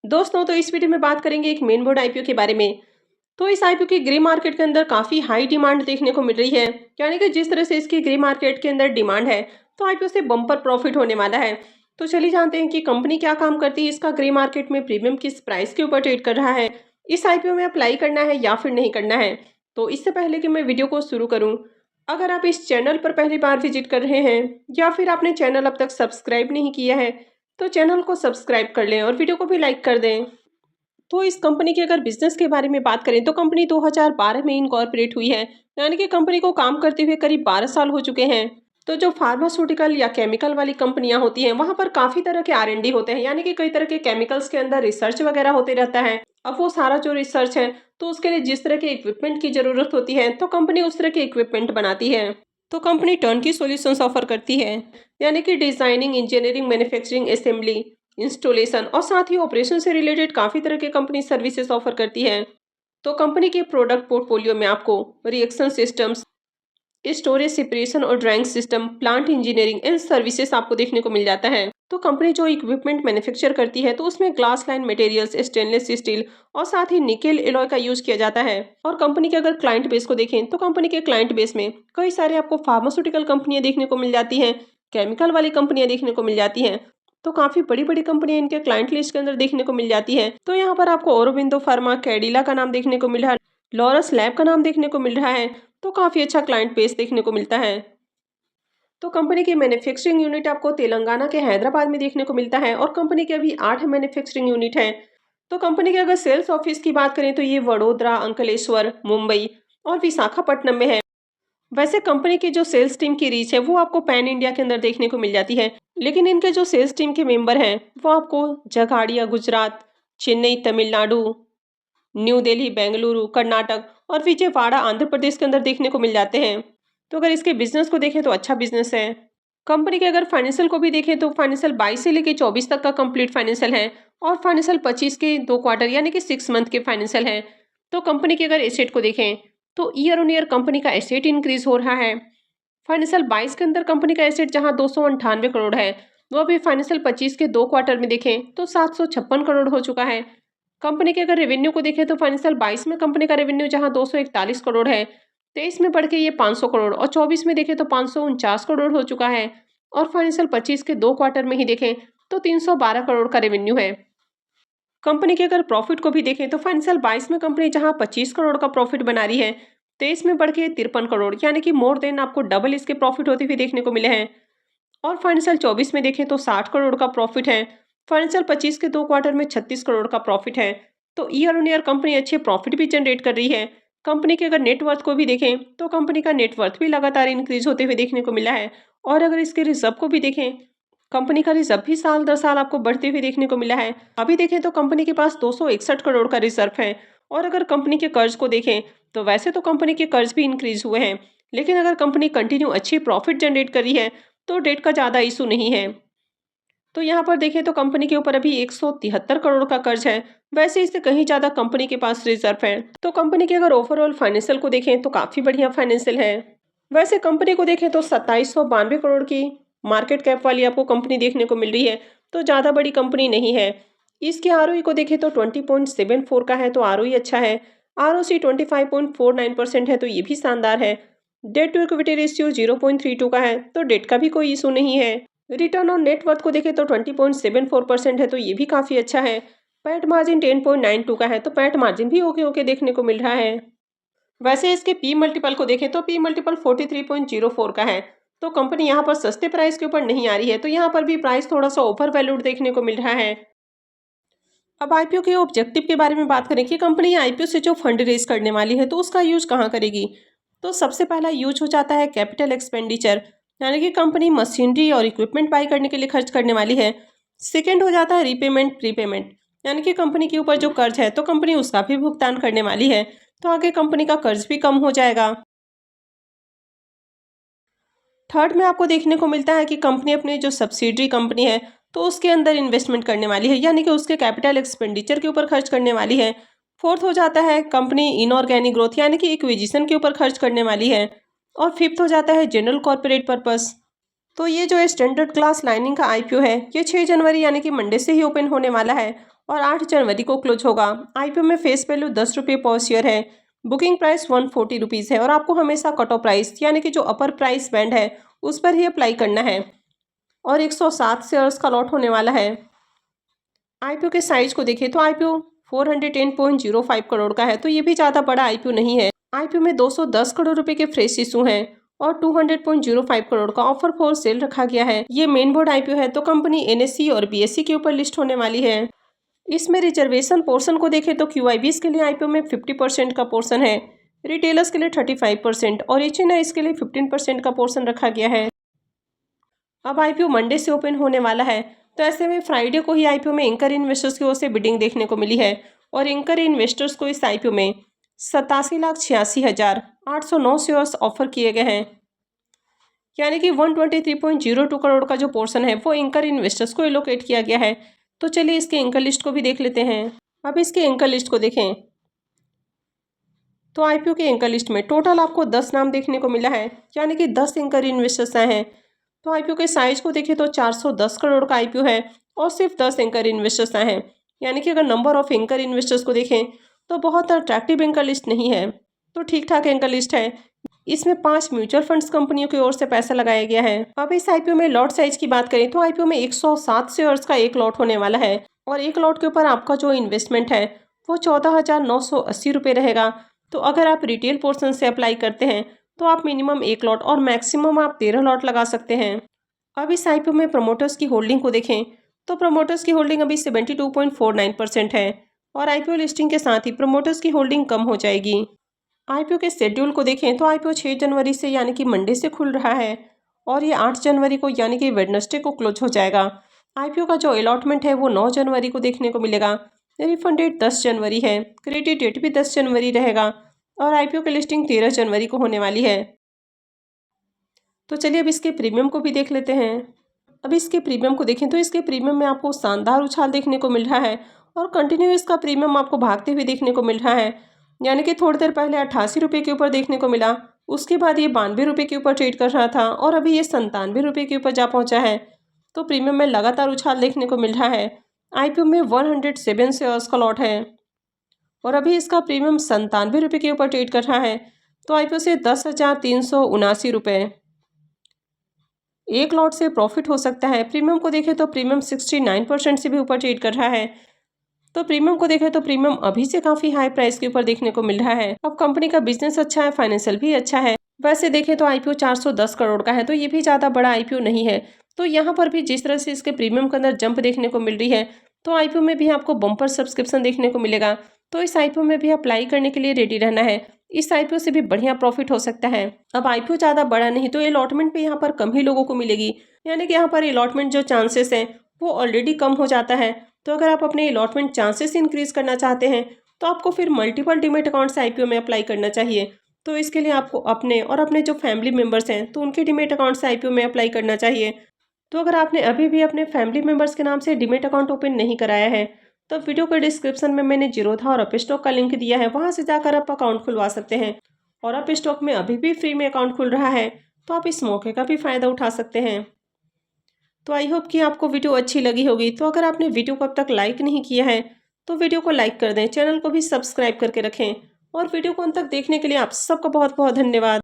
दोस्तों, तो इस वीडियो में बात करेंगे एक मेन बोर्ड आईपीओ के बारे में। तो इस आईपीओ की ग्रे मार्केट के अंदर काफ़ी हाई डिमांड देखने को मिल रही है। यानी कि जिस तरह से इसकी ग्रे मार्केट के अंदर डिमांड है, तो आईपीओ से बम्पर प्रॉफिट होने वाला है। तो चलिए जानते हैं कि कंपनी क्या काम करती है, इसका ग्रे मार्केट में प्रीमियम किस प्राइस के ऊपर ट्रेड कर रहा है, इस आईपीओ में अप्लाई करना है या फिर नहीं करना है। तो इससे पहले कि मैं वीडियो को शुरू करूँ, अगर आप इस चैनल पर पहली बार विजिट कर रहे हैं या फिर आपने चैनल अब तक सब्सक्राइब नहीं किया है, तो चैनल को सब्सक्राइब कर लें और वीडियो को भी लाइक कर दें। तो इस कंपनी के अगर बिजनेस के बारे में बात करें, तो कंपनी 2012 में इनकॉर्पोरेट हुई है। यानी कि कंपनी को काम करते हुए करीब 12 साल हो चुके हैं। तो जो फार्मास्यूटिकल या केमिकल वाली कंपनियां होती हैं, वहां पर काफी तरह के R&D होते हैं। यानी कि कई तरह के केमिकल्स के अंदर रिसर्च वगैरह होते रहता है। अब वो सारा जो रिसर्च है, तो उसके लिए जिस तरह के इक्विपमेंट की जरूरत होती है, तो कंपनी उस तरह के इक्विपमेंट बनाती है। तो कंपनी टर्नकी सॉल्यूशंस ऑफर करती है। यानी कि designing, engineering, manufacturing, assembly, installation और साथ ही ऑपरेशन से रिलेटेड काफ़ी तरह के कंपनी सर्विसेज ऑफर करती है। तो कंपनी के प्रोडक्ट पोर्टफोलियो में आपको रिएक्शन सिस्टम्स, स्टोरेज सेपरेशन और drawing system, plant engineering and services आपको देखने को मिल जाता है। तो कंपनी जो इक्विपमेंट मैन्युफैक्चर करती है, तो उसमें glass line materials, stainless steel और साथ ही निकेल एलॉय का यूज किया जाता है। और कंपनी के अगर क्लाइंट बेस को देखें, तो कंपनी के क्लाइंट बेस में कई सारे आपको फार्मास्यूटिकल कंपनियां देखने को मिल जाती हैं, केमिकल वाली कंपनियां देखने को मिल जाती हैं। तो काफी बड़ी बड़ी कंपनियां इनके क्लाइंट लिस्ट के अंदर देखने को मिल जाती है। तो यहाँ पर आपको औरोबिंदो फार्मा, कैडिला का नाम देखने को मिल रहा है, लॉरस लैब का नाम देखने को मिल रहा है। तो काफी अच्छा क्लाइंट बेस देखने को मिलता है। तो कंपनी की मैन्युफैक्चरिंग यूनिट आपको तेलंगाना के हैदराबाद में देखने को मिलता है और कंपनी के अभी 8 मैन्युफैक्चरिंग यूनिट हैं। तो कंपनी के अगर सेल्स ऑफिस की बात करें, तो ये वडोदरा, अंकलेश्वर, मुंबई और विशाखापट्टनम में है। वैसे कंपनी की जो सेल्स टीम की रीच है, वो आपको पैन इंडिया के अंदर देखने को मिल जाती है। लेकिन इनके जो सेल्स टीम के मेंबर हैं, वो आपको जगाड़िया गुजरात, चेन्नई तमिलनाडु, न्यू दिल्ली, बेंगलुरु कर्नाटक और विजयवाड़ा आंध्र प्रदेश के अंदर देखने को मिल जाते हैं। तो अगर इसके बिजनेस को देखें, तो अच्छा बिजनेस है। कंपनी के अगर फाइनेंशियल को भी देखें, तो फाइनेंशियल 22 से लेकर 24 तक का कंप्लीट फाइनेंशियल है और फाइनेंशियल 25 के 2 क्वार्टर यानी कि 6 मंथ के फाइनेंशियल है। तो कंपनी के अगर एसेट को देखें, तो ईयर ऑन ईयर कंपनी का एसेट इंक्रीज हो रहा है। फाइनेंशियल 22 के अंदर कंपनी का एसेट जहां 298 करोड़ है, वो अभी फाइनेंशियल 25 के 2 क्वार्टर में देखें तो 756 करोड़ हो चुका है। कंपनी के अगर रेवेन्यू को देखें, तो फाइनेंशियल 22 में कंपनी का रेवेन्यू जहां 241 करोड़ है, 23 में बढ़ के ये 500 करोड़ और 24 में देखें तो 549 करोड़ हो चुका है। और फाइनेंशियल 25 के 2 क्वार्टर में ही देखें तो 312 करोड़ का रेवेन्यू है। कंपनी के अगर प्रॉफिट को भी देखें, तो फाइनेंशियल 22 में कंपनी जहां 25 करोड़ का प्रॉफिट बना रही है, 23 में बढ़ के 53 करोड़ यानी कि मोर देन आपको डबल इसके प्रॉफिट होते हुए देखने को मिले हैं। और फाइनेंशियल 24 में देखें तो 60 करोड़ का प्रॉफिट है। फाइनेंशियल 25 के 2 क्वार्टर में 36 करोड़ का प्रॉफिट है। तो ईयर ऑन ईयर कंपनी अच्छे प्रॉफिट भी जनरेट कर रही है। कंपनी के अगर नेटवर्थ को भी देखें, तो कंपनी का नेटवर्थ भी लगातार इंक्रीज होते हुए देखने को मिला है। और अगर इसके रिजर्व को भी देखें, कंपनी का रिजर्व भी साल दर साल आपको बढ़ते हुए देखने को मिला है। अभी देखें तो कंपनी के पास 261 करोड़ का रिजर्व है। और अगर कंपनी के कर्ज को देखें, तो वैसे तो कंपनी के कर्ज भी इंक्रीज हुए हैं, लेकिन अगर कंपनी कंटिन्यू अच्छी प्रॉफिट जनरेट कर रही है, तो डेट का ज़्यादा इशू नहीं है। तो यहाँ पर देखें तो कंपनी के ऊपर अभी 173 करोड़ का कर्ज है। वैसे इससे कहीं ज़्यादा कंपनी के पास रिजर्व है। तो कंपनी के अगर ओवरऑल फाइनेंशियल को देखें, तो काफ़ी बढ़िया फाइनेंशियल है। वैसे कंपनी को देखें तो 2792 करोड़ की मार्केट कैप वाली आपको कंपनी देखने को मिल रही है। तो ज़्यादा बड़ी कंपनी नहीं है। इसके ROE को देखें तो 20.74 का है, तो ROE अच्छा है। ROC 25.49% है, तो ये भी शानदार है। डेट टू इक्विटी रेशियो 0.32 का है, तो डेट का भी कोई इशू नहीं है। रिटर्न ऑन नेटवर्थ को देखें तो 20.74% है, तो ये भी काफ़ी अच्छा है। पैट मार्जिन 10.92 का है, तो पैट मार्जिन भी ओके ओके देखने को मिल रहा है। वैसे इसके पी मल्टीपल को देखें, तो पी मल्टीपल 43.04 का है। तो कंपनी यहाँ पर सस्ते प्राइस के ऊपर नहीं आ रही है, तो यहाँ पर भी प्राइस थोड़ा सा ओवर वैल्यूड देखने को मिल रहा है। अब आईपीओ के ऑब्जेक्टिव के बारे में बात करें कि कंपनी आईपीओ से जो फंड रेज करने वाली है, तो उसका यूज कहाँ करेगी। तो सबसे पहला यूज हो जाता है कैपिटल एक्सपेंडिचर, यानी कि कंपनी मशीनरी और इक्विपमेंट बाई करने के लिए खर्च करने वाली है। सेकेंड हो जाता है रीपेमेंट प्रीपेमेंट, यानी कि कंपनी के ऊपर जो कर्ज है, तो कंपनी उसका भी भुगतान करने वाली है। तो आगे कंपनी का कर्ज भी कम हो जाएगा। थर्ड में आपको देखने को मिलता है कि कंपनी अपनी जो सब्सिडरी कंपनी है, तो उसके अंदर इन्वेस्टमेंट करने वाली है, यानी कि उसके कैपिटल एक्सपेंडिचर के ऊपर खर्च करने वाली है। फोर्थ हो जाता है कंपनी इनऑर्गेनिक ग्रोथ, यानी कि एक्विजिशन के ऊपर खर्च करने वाली है। और फिफ्थ हो जाता है जनरल कॉर्पोरेट पर्पस। तो ये जो स्टैंडर्ड क्लास लाइनिंग का आईपीओ है, ये 6 जनवरी यानी कि मंडे से ही ओपन होने वाला है। और 8 जनवरी को क्लोज होगा। आईपीओ में फेस वैल्यू 10 रुपये पर शेयर है। बुकिंग प्राइस 140 रुपीज़ है और आपको हमेशा कट ऑफ प्राइस यानी कि जो अपर प्राइस बैंड है उस पर ही अप्लाई करना है और 107 शेयर्स का लॉट होने वाला है। आईपीओ के साइज को देखें तो आईपीओ 410.05 करोड़ का है, तो ये भी ज़्यादा बड़ा आईपीओ नहीं है। आईपीओ में 210 करोड़ रुपए के फ्रेश इशू हैं और 200.05 करोड़ का ऑफर फॉर सेल रखा गया है। ये मेन बोर्ड आईपीओ है, तो कंपनी एनएसई और बीएसई के ऊपर लिस्ट होने वाली है। इसमें रिजर्वेशन पोर्शन को देखें तो क्यूआईबीज के लिए आईपीओ में 50% का पोर्शन है, रिटेलर्स के लिए 35% और एचएनआईज के लिए 15% का पोर्शन रखा गया है। अब आईपीओ मंडे से ओपन होने वाला है, तो ऐसे में फ्राइडे को ही आईपीओ में एंकर इन्वेस्टर्स की ओर से बिडिंग देखने को मिली है और एंकर इन्वेस्टर्स को इस आईपीओ में 87,86,809 शेयर्स ऑफर किए गए हैं, यानी कि 123.02 करोड़ का जो पोर्शन है वो एंकर इन्वेस्टर्स को एलोकेट किया गया है। तो चलिए इसके एंकर लिस्ट को भी देख लेते हैं। अब इसके एंकर लिस्ट को देखें तो आईपीओ के एंकर लिस्ट में टोटल आपको 10 नाम देखने को मिला है, यानी कि 10 एंकर इन्वेस्टर्स आए हैं। तो आईपीओ के साइज को देखें तो 410 करोड़ का आईपीओ है और सिर्फ 10 एंकर इन्वेस्टर्स आए हैं, यानी कि अगर नंबर ऑफ एंकर इन्वेस्टर्स को देखें तो बहुत अट्रैक्टिव एंकर लिस्ट नहीं है, तो ठीक ठाक एंकर लिस्ट है। इसमें 5 म्यूचुअल फंड्स कंपनियों की ओर से पैसा लगाया गया है। अब इस आईपीओ में लॉट साइज की बात करें तो आईपीओ में 107 शेयर्स का एक लॉट होने वाला है और एक लॉट के ऊपर आपका जो इन्वेस्टमेंट है वो 14,980 रुपये रहेगा। तो अगर आप रिटेल पोर्शन से अप्लाई करते हैं तो आप मिनिमम 1 लॉट और मैक्सिमम आप 13 लॉट लगा सकते हैं। अब इस आईपीओ में प्रमोटर्स की होल्डिंग को देखें तो प्रमोटर्स की होल्डिंग अभी 72.49% है और आईपीओ लिस्टिंग के साथ ही प्रमोटर्स की होल्डिंग कम हो जाएगी। आईपीओ के शेड्यूल को देखें तो आईपीओ 6 जनवरी से यानी कि मंडे से खुल रहा है और ये 8 जनवरी को यानी कि वेडनेसडे को क्लोज हो जाएगा। आईपीओ का जो अलॉटमेंट है वो 9 जनवरी को देखने को मिलेगा। रिफंड डेट 10 जनवरी है, क्रेडिट डेट भी 10 जनवरी रहेगा और आईपीओ की लिस्टिंग 13 जनवरी को होने वाली है। तो चलिए अब इसके प्रीमियम को भी देख लेते हैं। अब इसके प्रीमियम को देखें तो इसके प्रीमियम में आपको शानदार उछाल देखने को मिल रहा है और कंटिन्यू इसका प्रीमियम आपको भागते हुए देखने को मिल रहा है, यानी कि थोड़ी देर पहले 88 रुपये के ऊपर देखने को मिला, उसके बाद ये 92 रुपये के ऊपर ट्रेड कर रहा था और अभी ये 97 रुपये के ऊपर जा पहुंचा है। तो प्रीमियम में लगातार उछाल देखने को मिल रहा है। आईपीओ में 107 शेयर्स का लॉट है और अभी इसका प्रीमियम 97 रुपये के ऊपर ट्रेड कर रहा है। तो आईपीओ से 10,379 रुपये एक लॉट से प्रॉफिट हो सकता है। प्रीमियम को देखें तो प्रीमियम 69% से भी ऊपर ट्रेड कर रहा है। तो प्रीमियम को देखें तो प्रीमियम अभी से काफ़ी हाई प्राइस के ऊपर देखने को मिल रहा है। अब कंपनी का बिजनेस अच्छा है, फाइनेंशियल भी अच्छा है। वैसे देखें तो आईपीओ 410 करोड़ का है, तो ये भी ज़्यादा बड़ा आईपीओ नहीं है। तो यहाँ पर भी जिस तरह से इसके प्रीमियम के अंदर जंप देखने को मिल रही है, तो आईपीओ में भी आपको बम्पर सब्सक्रिप्शन देखने को मिलेगा। तो इस आईपीओ में भी अप्लाई करने के लिए रेडी रहना है। इस आईपीओ से भी बढ़िया प्रॉफिट हो सकता है। अब आईपीओ ज़्यादा बड़ा नहीं, तो अलॉटमेंट पे यहाँ पर कम ही लोगों को मिलेगी, यानी कि यहाँ पर अलॉटमेंट जो चांसेस हैं वो ऑलरेडी कम हो जाता है। तो अगर आप अपने अलॉटमेंट चांसेस इंक्रीज करना चाहते हैं तो आपको फिर मल्टीपल डीमैट अकाउंट से आईपीओ में अप्लाई करना चाहिए। तो इसके लिए आपको अपने और अपने जो फैमिली मेम्बर्स हैं तो उनके डीमैट अकाउंट से आईपीओ में अप्लाई करना चाहिए। तो अगर आपने अभी भी अपने फैमिली मेम्बर्स के नाम से डीमैट अकाउंट ओपन नहीं कराया है तो वीडियो के डिस्क्रिप्शन में मैंने जीरोधा और अपस्टॉक का लिंक दिया है, वहाँ से जाकर आप अकाउंट खुलवा सकते हैं। और अपस्टॉक में अभी भी फ्री में अकाउंट खुल रहा है, तो आप इस मौके का भी फ़ायदा उठा सकते हैं। तो आई होप कि आपको वीडियो अच्छी लगी होगी। तो अगर आपने वीडियो को अब तक लाइक नहीं किया है तो वीडियो को लाइक कर दें, चैनल को भी सब्सक्राइब करके रखें और वीडियो को अंत तक देखने के लिए आप सबका बहुत बहुत धन्यवाद।